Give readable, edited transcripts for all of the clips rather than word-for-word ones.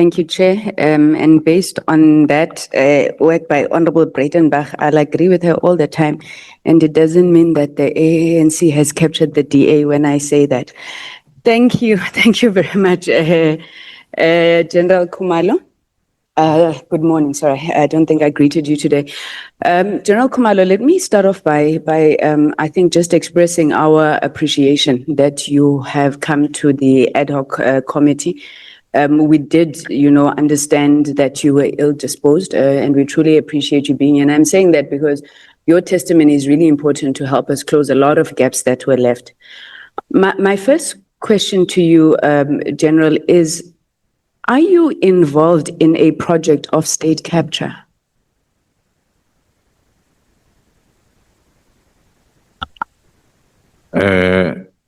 Thank you, Chair. And based on that work by Honorable Breitenbach, I'll agree with her all the time. And it doesn't mean that the ANC has captured the DA when I say that. Thank you. Thank you very much, General Khumalo. Good morning. Sorry, I don't think I greeted you today. General Khumalo, let me start off by I think just expressing our appreciation that you have come to the ad hoc committee. We did, understand that you were ill-disposed, and we truly appreciate you being here. And I'm saying that because your testimony is really important to help us close a lot of gaps that were left. My first question to you, General, is, are you involved in a project of state capture?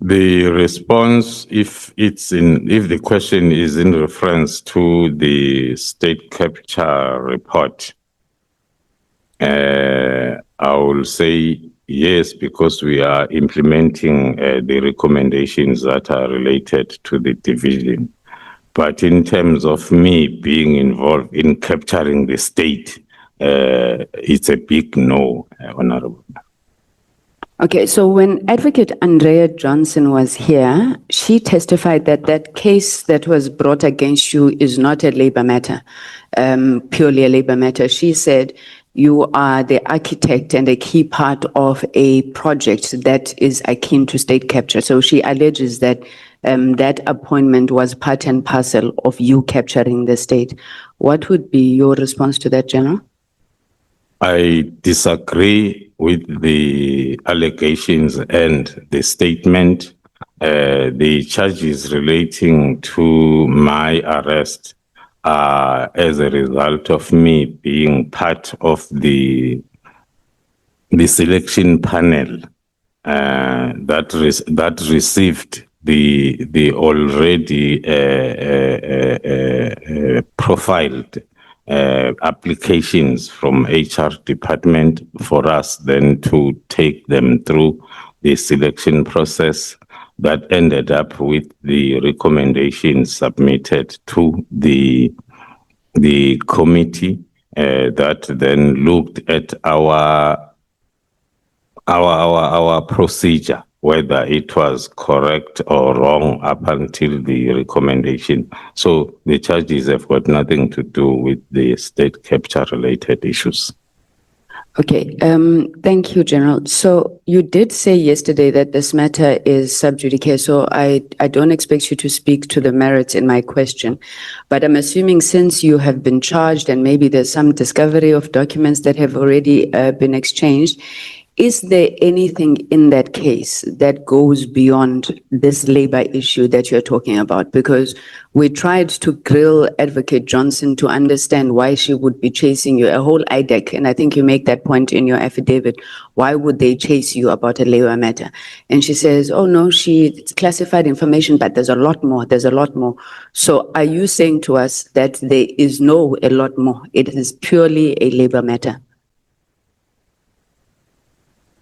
The response, if the question is in reference to the state capture report, I will say yes, because we are implementing the recommendations that are related to the division. But in terms of me being involved in capturing the state, it's a big no, Honorable. Okay, so when Advocate Andrea Johnson was here, she testified that that case that was brought against you is not a labor matter, purely a labor matter. She said you are the architect and a key part of a project that is akin to state capture. So she alleges that that appointment was part and parcel of you capturing the state. What would be your response to that, General? I disagree with the allegations and the statement. The charges relating to my arrest are as a result of me being part of the selection panel that received the already profiled applications from HR department for us then to take them through the selection process that ended up with the recommendations submitted to the committee that then looked at our procedure, whether it was correct or wrong up until the recommendation. So the charges have got nothing to do with the state capture related issues. Okay, thank you, General. So you did say yesterday that this matter is sub judice, so I don't expect you to speak to the merits in my question, but I'm assuming since you have been charged and maybe there's some discovery of documents that have already been exchanged, is there anything in that case that goes beyond this labor issue that you're talking about? Because we tried to grill Advocate Johnson to understand why she would be chasing you, a whole IDEC, and I think you make that point in your affidavit. Why would they chase you about a labor matter? And she says, oh no, it's classified information, but there's a lot more, So are you saying to us that there is a lot more? It is purely a labor matter?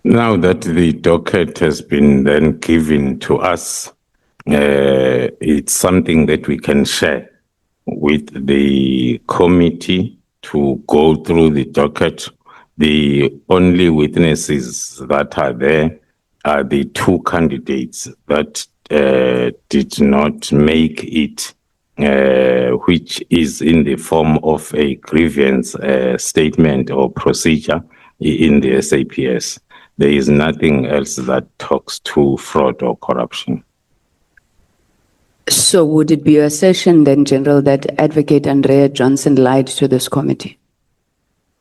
Now that the docket has been then given to us, it's something that we can share with the committee to go through the docket. The only witnesses that are there are the two candidates that did not make it, which is in the form of a grievance statement or procedure in the SAPS. There is nothing else that talks to fraud or corruption. So would it be your assertion then, General, that Advocate Andrea Johnson lied to this committee?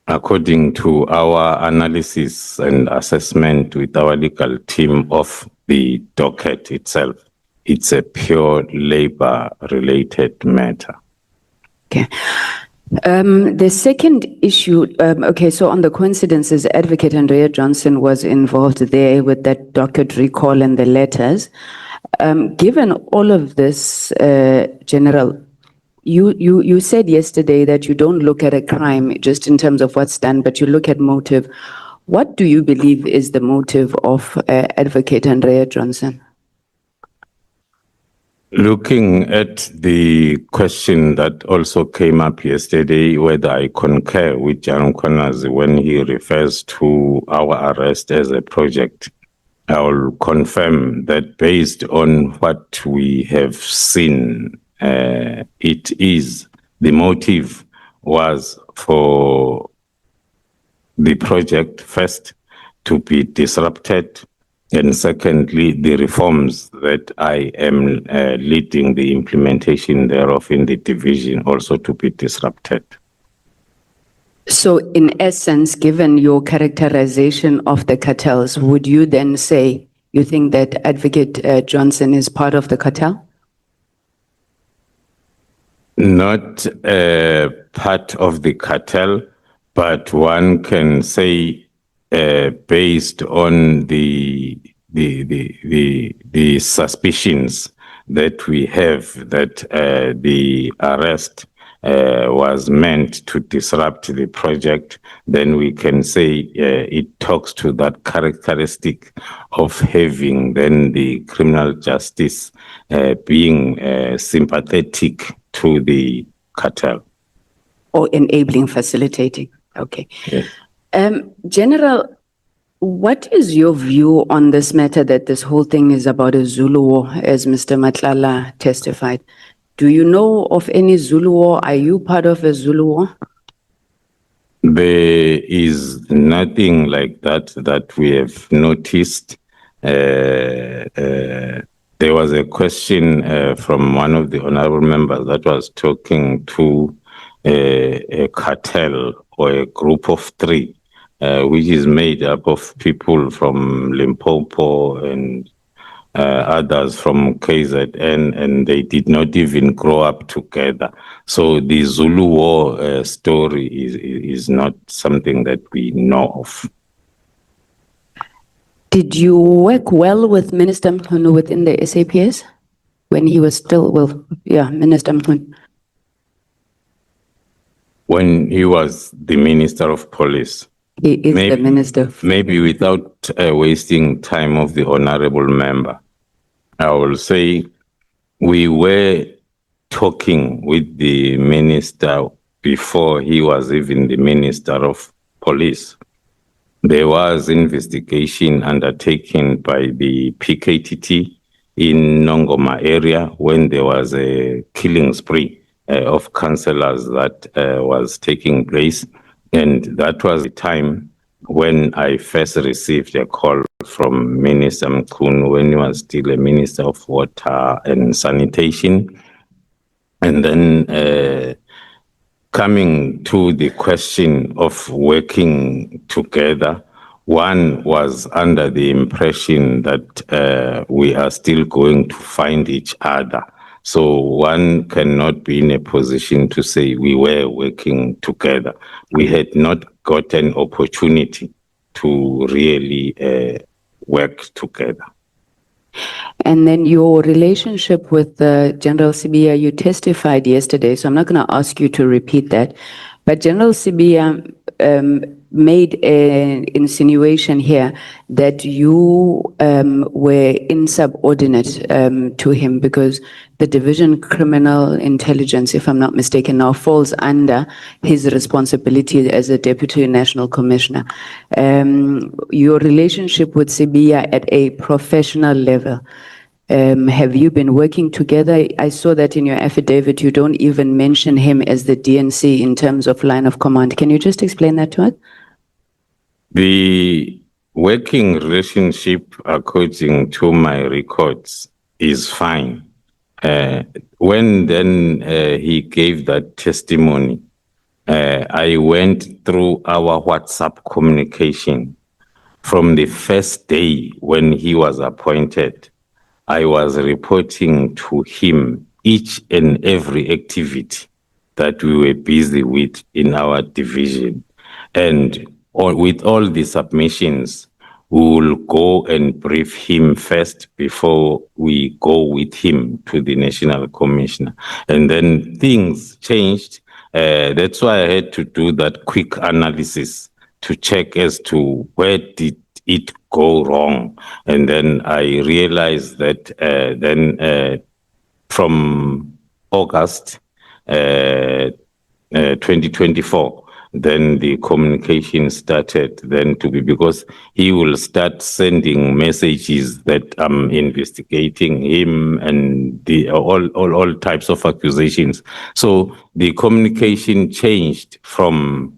According to our analysis and assessment with our legal team of the docket itself, it's a pure labor-related matter. Okay. The second issue, so on the coincidences, Advocate Andrea Johnson was involved there with that docket recall and the letters. Given all of this, General, you said yesterday that you don't look at a crime just in terms of what's done, but you look at motive. What do you believe is the motive of Advocate Andrea Johnson? Looking at the question that also came up yesterday, whether I concur with Jan Connors when he refers to our arrest as a project, I will confirm that based on what we have seen, it is the motive was for the project first to be disrupted, and secondly, the reforms that I am leading the implementation thereof in the division also to be disrupted. So in essence, given your characterization of the cartels, would you then say you think that Advocate Johnson is part of the cartel? Not part of the cartel, but one can say based on the suspicions that we have that the arrest was meant to disrupt the project, then we can say it talks to that characteristic of having then the criminal justice being sympathetic to the cartel. Or enabling, facilitating? Okay. Yes. General, what is your view on this matter that this whole thing is about a Zulu war, as Mr. Matlala testified? Do you know of any Zulu war? Are you part of a Zulu war? There is nothing like that we have noticed. There was a question from one of the honorable members that was talking to a cartel or a group of three, which is made up of people from Limpopo and others from KZN, and they did not even grow up together. So the Zulu war story is not something that we know of. Did you work well with Minister Mkhunu within the SAPS when he was still, Minister Mkhunu? When he was the Minister of Police. He is the Minister. Maybe without wasting time of the honorable member, I will say we were talking with the minister before he was even the Minister of Police. There was investigation undertaken by the PKTT in Nongoma area when there was a killing spree of councillors that was taking place. And that was the time when I first received a call from Minister Mkhunu when he was still a Minister of Water and Sanitation. And then coming to the question of working together, one was under the impression that we are still going to find each other. So one cannot be in a position to say we were working together. We had not got an opportunity to really work together. And then your relationship with General Sibiya, you testified yesterday, so I'm not going to ask you to repeat that. But General Sibiya made an insinuation here that you were insubordinate to him because the Division Criminal Intelligence, if I'm not mistaken, now falls under his responsibility as a Deputy National Commissioner. Your relationship with Sibiya at a professional level, have you been working together? I saw that in your affidavit, you don't even mention him as the DNC in terms of line of command. Can you just explain that to us? The working relationship, according to my records, is fine. When then he gave that testimony, I went through our WhatsApp communication. From the first day when he was appointed, I was reporting to him each and every activity that we were busy with in our division. And with all the submissions, we will go and brief him first before we go with him to the National Commissioner. And then things changed. That's why I had to do that quick analysis to check as to where did it go wrong. And then I realized that then from August 2024, then the communication started then to be, because he will start sending messages that I'm investigating him and the all types of accusations. So the communication changed from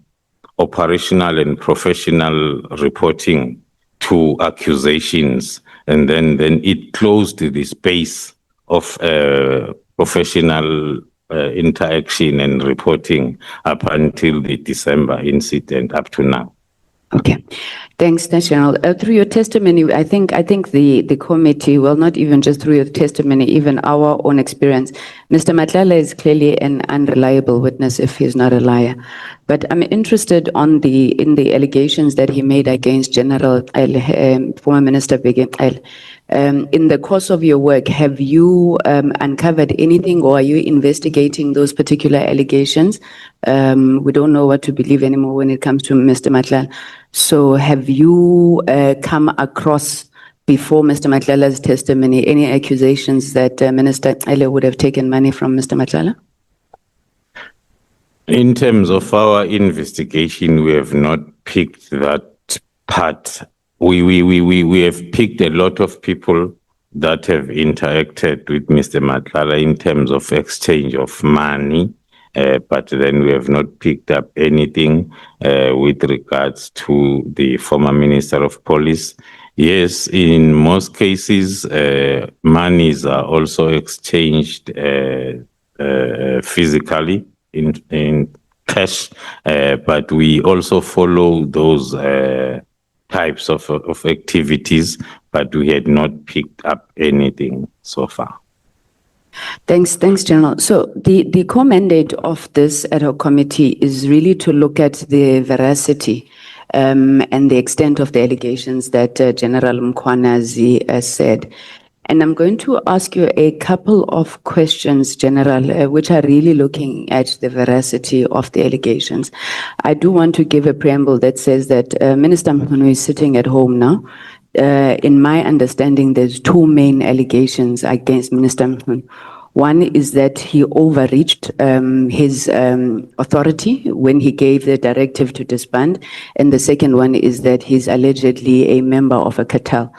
operational and professional reporting to accusations, and then it closed the space of professional interaction and reporting up until the December incident up to now. Okay, thanks, General. Through your testimony, I think the committee, well, not even just through your testimony, even our own experience, Mr. Matlala is clearly an unreliable witness if he's not a liar. But I'm interested in the allegations that he made against General former Minister Bheki Cele. In the course of your work, have you uncovered anything, or are you investigating those particular allegations? We don't know what to believe anymore when it comes to Mr. Matlala. So have you come across, before Mr. Matlala's testimony, any accusations that Minister Cele would have taken money from Mr. Matlala? In terms of our investigation, we have not picked that part. We have picked a lot of people that have interacted with Mr. Matlala in terms of exchange of money, but then we have not picked up anything with regards to the former Minister of Police. Yes, in most cases, monies are also exchanged physically in cash, but we also follow those types of activities, but we had not picked up anything so far. Thanks, General. So the core mandate of this ad hoc committee is really to look at the veracity and the extent of the allegations that General Mkhwanazi said. And I'm going to ask you a couple of questions, General, which are really looking at the veracity of the allegations. I do want to give a preamble that says that Minister Mkhwanazi is sitting at home now. In my understanding, there's two main allegations against Minister Mkhwanazi. One is that he overreached his authority when he gave the directive to disband. And the second one is that he's allegedly a member of a cartel.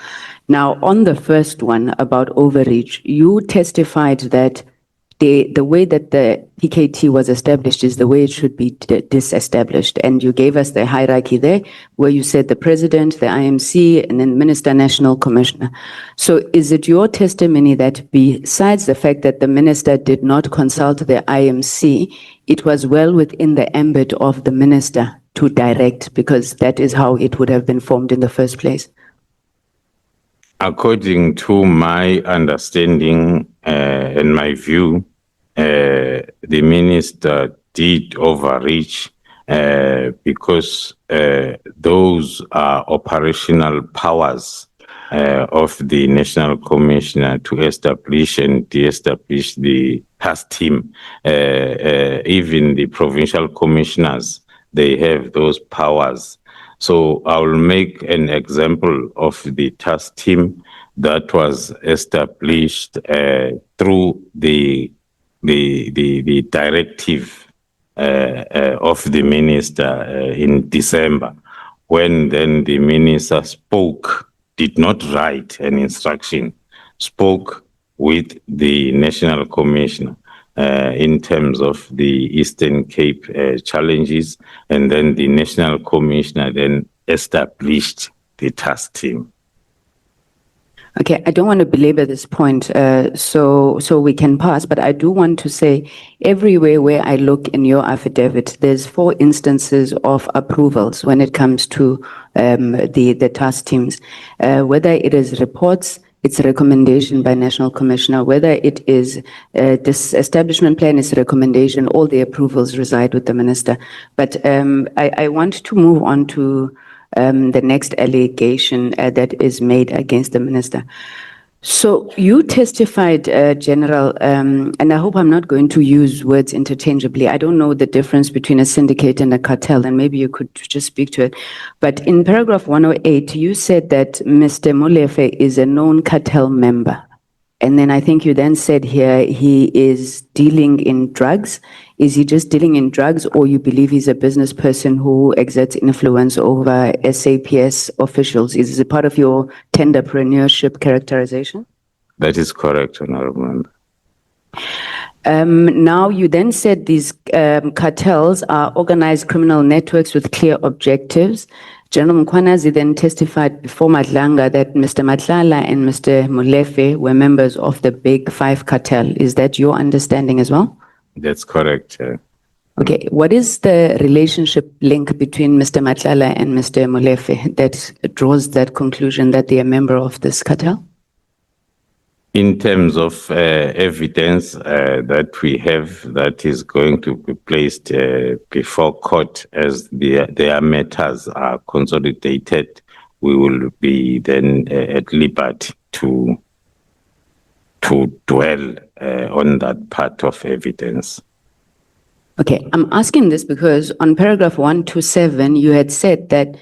Now, on the first one about overreach, you testified that the way that the PKT was established is the way it should be disestablished. And you gave us the hierarchy there, where you said the president, the IMC, and then Minister National Commissioner. So is it your testimony that besides the fact that the minister did not consult the IMC, it was well within the ambit of the minister to direct, because that is how it would have been formed in the first place? According to my understanding and my view, the minister did overreach because those are operational powers of the National Commissioner to establish and de-establish the task team. Even the provincial commissioners, they have those powers. So I will make an example of the task team that was established through the directive of the minister in December, when then the minister did not write an instruction, spoke with the National Commissioner in terms of the Eastern Cape challenges, and then the National Commissioner then established the task team. Okay, I don't want to belabor this point, so we can pass, but I do want to say everywhere where I look in your affidavit, there's 4 instances of approvals when it comes to the task teams, whether it is reports, it's a recommendation by National Commissioner, whether it is this establishment plan is a recommendation, all the approvals reside with the minister. But I want to move on to the next allegation that is made against the minister. So you testified, General, and I hope I'm not going to use words interchangeably. I don't know the difference between a syndicate and a cartel, and maybe you could just speak to it. But in paragraph 108, you said that Mr. Molefe is a known cartel member And then I think you then said here he is dealing in drugs. Is he just dealing in drugs, or you believe he's a business person who exerts influence over SAPS officials? Is it part of your tenderpreneurship characterization? That is correct, Honorable Member. Now, you then said these cartels are organized criminal networks with clear objectives. General Mkhwanazi then testified before Madlanga that Mr. Matlala and Mr. Molefe were members of the Big Five cartel. Is that your understanding as well? That's correct. Okay, what is the relationship link between Mr. Matlala and Mr. Molefe that draws that conclusion that they are a member of this cartel? In terms of evidence that we have that is going to be placed before court as their matters are consolidated, we will be then at liberty to dwell on that part of evidence. Okay, I'm asking this because on paragraph 127, you had said that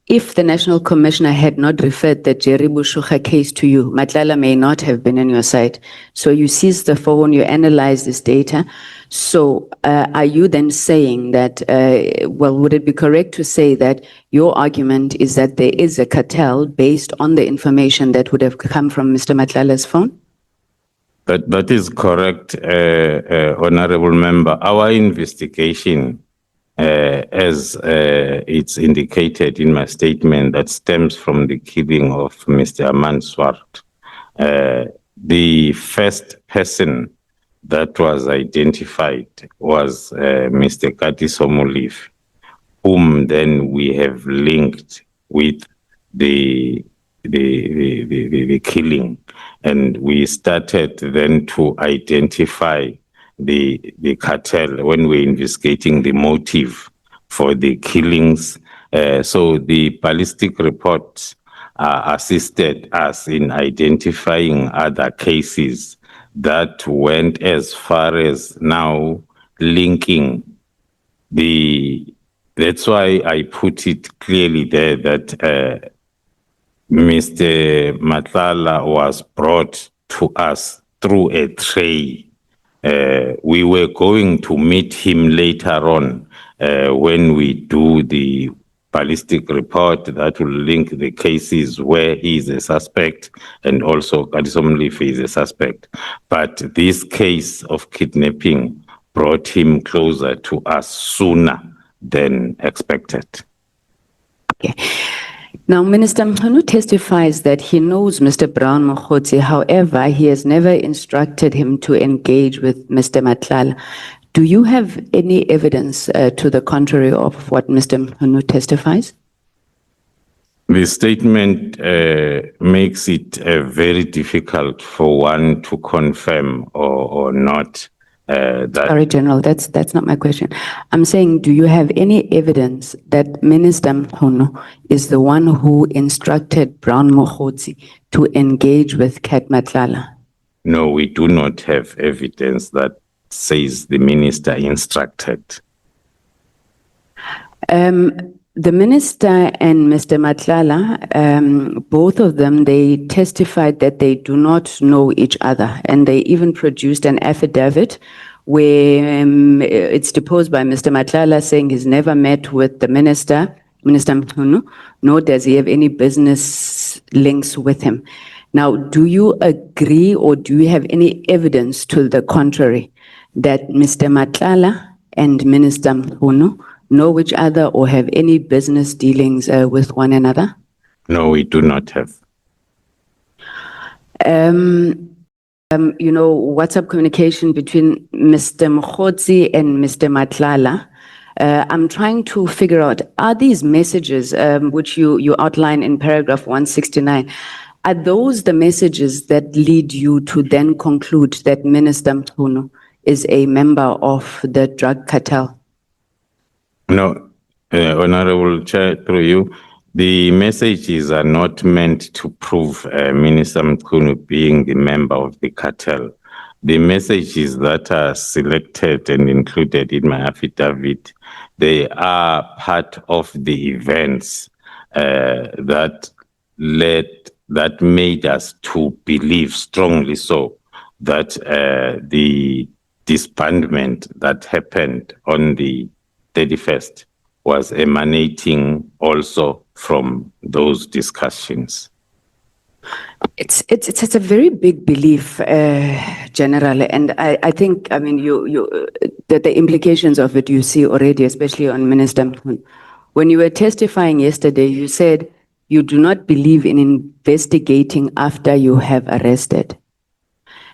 if the National Commissioner had not referred the Jerry Bushukha case to you, Matlala may not have been on your side. So you seized the phone, you analyzed this data. So are you then saying that, well, would it be correct to say that your argument is that there is a cartel based on the information that would have come from Mr. Matlala's phone? That is correct, Honorable Member. Our investigation, as it's indicated in my statement, that stems from the killing of Mr. Aman Swart. The first person that was identified was Mr. Katiso Molefe, whom then we have linked with the killing, and we started then to identify the cartel when we're investigating the motive for the killings. So the ballistic reports assisted us in identifying other cases that went as far as now linking that's why I put it clearly there that Mr. Matlala was brought to us through a tray. We were going to meet him later on when we do the ballistic report that will link the cases where he is a suspect and also Katiso Molefe is a suspect. But this case of kidnapping brought him closer to us sooner than expected. Okay. Now, Minister Mkhunu testifies that he knows Mr. Brown Mokhotsi. However, he has never instructed him to engage with Mr. Matlala. Do you have any evidence to the contrary of what Mr. Mkhunu testifies? The statement makes it very difficult for one to confirm or not. Sorry, General, that's not my question. I'm saying, do you have any evidence that Minister Mkhunu is the one who instructed Brown Mokhotsi to engage with Kat Matlala? No, we do not have evidence that says the minister instructed. The minister and Mr. Matlala, both of them, they testified that they do not know each other, and they even produced an affidavit where it's deposed by Mr. Matlala saying he's never met with the Minister Mkhunu, nor does he have any business links with him. Now, do you agree or do you have any evidence to the contrary that Mr. Matlala and Minister Mkhunu know each other or have any business dealings with one another? No, we do not have. You know, WhatsApp communication between Mr. Mokhotsi and Mr. Matlala. I'm trying to figure out, are these messages which you outline in paragraph 169, are those the messages that lead you to then conclude that Minister Mkhunu is a member of the drug cartel? No, Honorable Chair, through you, the messages are not meant to prove Minister Mkhunu being the member of the cartel. The messages that are selected and included in my affidavit, they are part of the events that led that made us to believe strongly so that the disbandment that happened on the 31st was emanating also from those discussions. It's a very big belief, General, and I think, I mean, the implications of it you see already, especially on Minister Mkhunu. When you were testifying yesterday, you said you do not believe in investigating after you have arrested.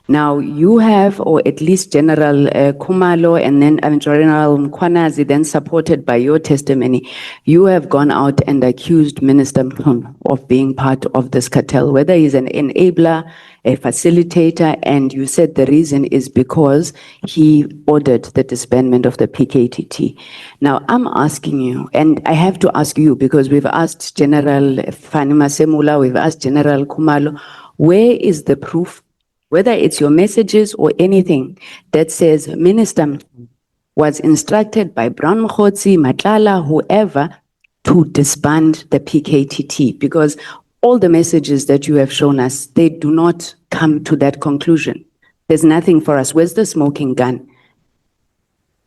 Now you have, or at least General Khumalo and then General Mkhwanazi, then supported by your testimony, you have gone out and accused Minister Mkhunu of being part of this cartel, whether he's an enabler, a facilitator, and you said the reason is because he ordered the disbandment of the PKTT. Now I'm asking you, and I have to ask you because we've asked General Fani Masemula, we've asked General Khumalo, where is the proof, whether it's your messages or anything that says Minister was instructed by Brown Mkhotsi, Matlala, whoever, to disband the PKTT? Because all the messages that you have shown us, they do not come to that conclusion. There's nothing for us. Where's the smoking gun?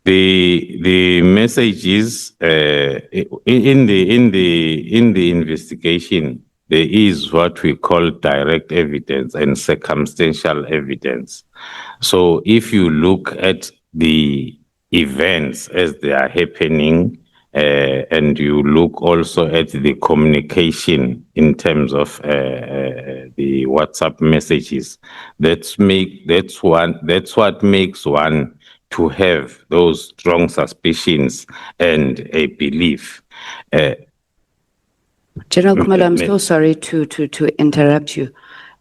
The messages in the investigation, there is what we call direct evidence and circumstantial evidence. So if you look at the events as they are happening, and you look also at the communication in terms of the WhatsApp messages, that's what makes one to have those strong suspicions and a belief. General Khumalo, I'm so sorry to interrupt you.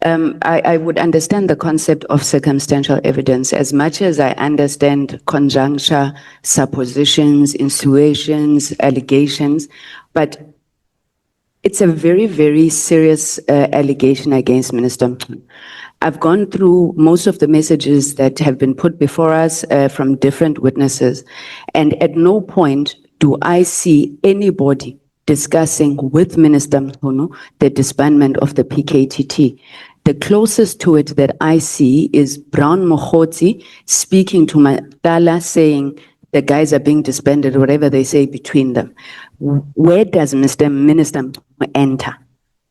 I would understand the concept of circumstantial evidence as much as I understand conjuncture, suppositions, insinuations, allegations, but it's a very, very serious allegation against Minister Mkhunu. I've gone through most of the messages that have been put before us from different witnesses, and at no point do I see anybody discussing with Minister Mkhunu the disbandment of the PKTT. The closest to it that I see is Brown Mkhotsi speaking to Matala saying the guys are being disbanded, whatever they say between them. Where does Minister Mkhunu enter?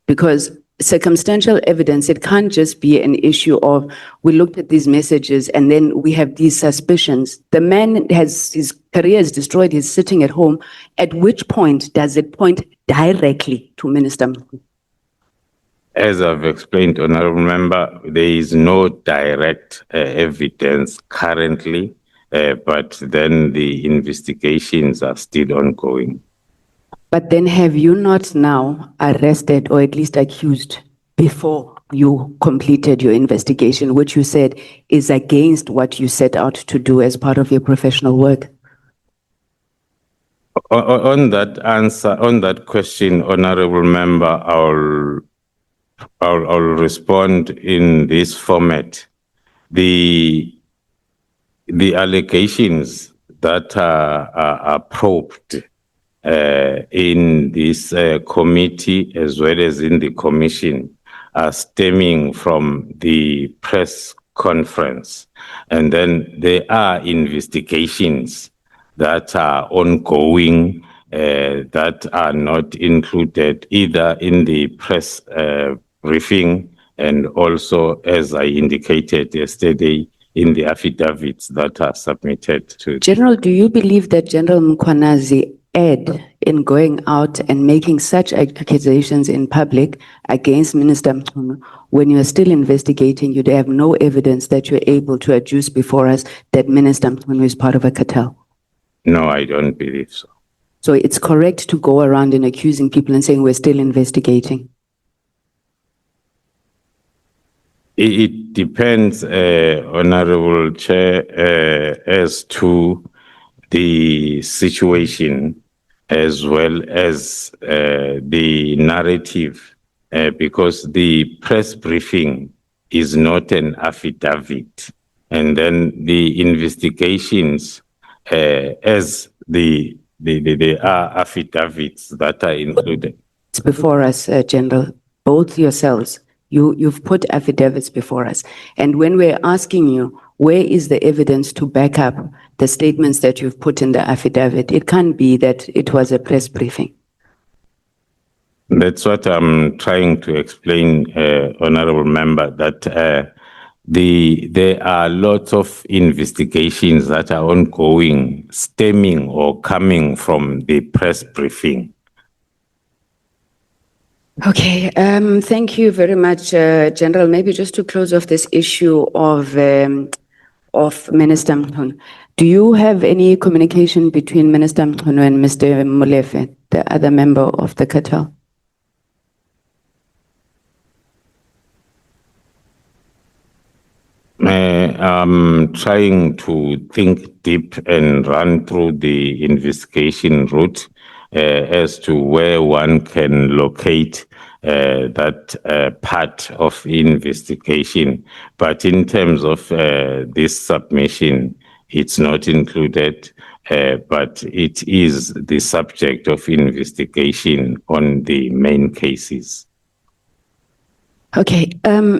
Because circumstantial evidence, it can't just be an issue of we looked at these messages and then we have these suspicions. The man has, his career is destroyed, he's sitting at home. At which point does it point directly to Minister Mkhunu? As I've explained, Honorable Member, there is no direct evidence currently, but then the investigations are still ongoing. But then have you not now arrested or at least accused before you completed your investigation, which you said is against what you set out to do as part of your professional work? On that answer, on that question, Honorable Member, I'll respond in this format. The allegations that are probed in this committee as well as in the commission are stemming from the press conference. And then there are investigations that are ongoing that are not included either in the press briefing and also, as I indicated yesterday, in the affidavits that are submitted to. General, do you believe that General Mkhwanazi erred in going out and making such accusations in public against Minister Mkhunu when you are still investigating? You have no evidence that you're able to adduce before us that Minister Mkhunu is part of a cartel? No, I don't believe so. So it's correct to go around and accusing people and saying we're still investigating? It depends, Honorable Chair, as to the situation as well as the narrative, because the press briefing is not an affidavit. And then the investigations, as there are affidavits that are included. It's before us, General, both yourselves. You've put affidavits before us. And when we're asking you, where is the evidence to back up the statements that you've put in the affidavit? It can't be that it was a press briefing. That's what I'm trying to explain, Honorable Member, that there are lots of investigations that are ongoing, stemming or coming from the press briefing. Okay, thank you very much, General. Maybe just to close off this issue of Minister Mkhunu, do you have any communication between Minister Mkhunu and Mr. Molefe, the other member of the cartel? I'm trying to think deep and run through the investigation route as to where one can locate that part of investigation. But in terms of this submission, it's not included, but it is the subject of investigation on the main cases. Okay,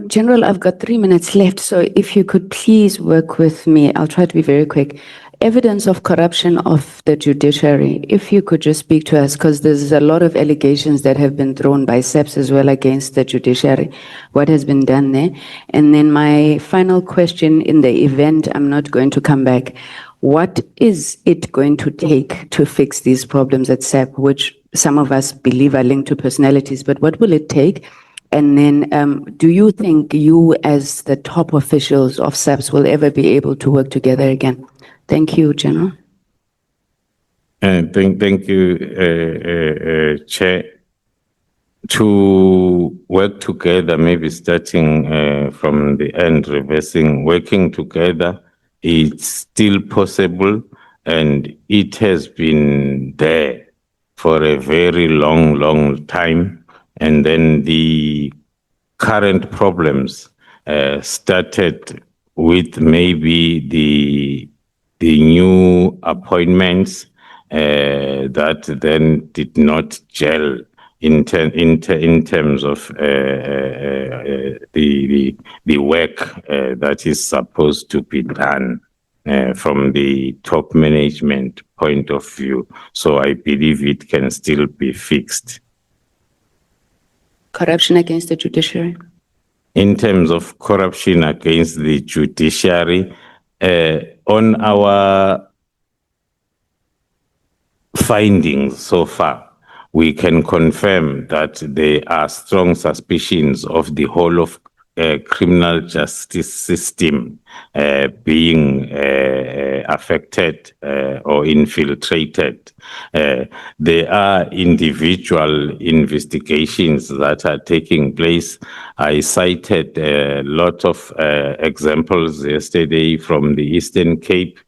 General, I've got 3 minutes left, so if you could please work with me, I'll try to be very quick. Evidence of corruption of the judiciary, if you could just speak to us, because there's a lot of allegations that have been thrown by SAPS as well against the judiciary. What has been done there? And then my final question, in the event I'm not going to come back, what is it going to take to fix these problems at SAP, which some of us believe are linked to personalities, but what will it take? And then do you think you as the top officials of SAPS will ever be able to work together again? Thank you, General. Thank you, Chair. To work together, maybe starting from the end, reversing, working together, it's still possible, and it has been there for a very long time. And then the current problems started with maybe the new appointments that then did not gel in terms of the work that is supposed to be done from the top management point of view. So I believe it can still be fixed. Corruption against the judiciary? In terms of corruption against the judiciary, on our findings so far, we can confirm that there are strong suspicions of the whole of criminal justice system being affected or infiltrated. There are individual investigations that are taking place. I cited a lot of examples yesterday from the Eastern Cape,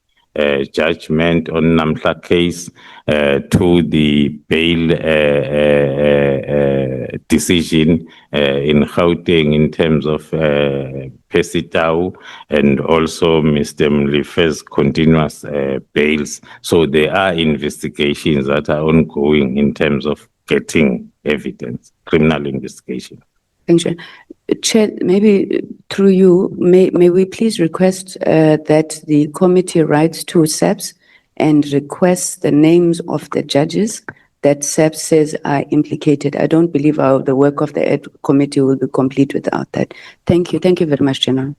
judgment on Namhla case, to the bail decision in Gauteng in terms of Pesitau, and also Mr. Mlefe's continuous bails. So there are investigations that are ongoing in terms of getting evidence, criminal investigation. Thank you. Chair, maybe through you, may we please request that the committee writes to SAPS and request the names of the judges that SAPS says are implicated. I don't believe the work of the committee will be complete without that. Thank you. Thank you very much, General.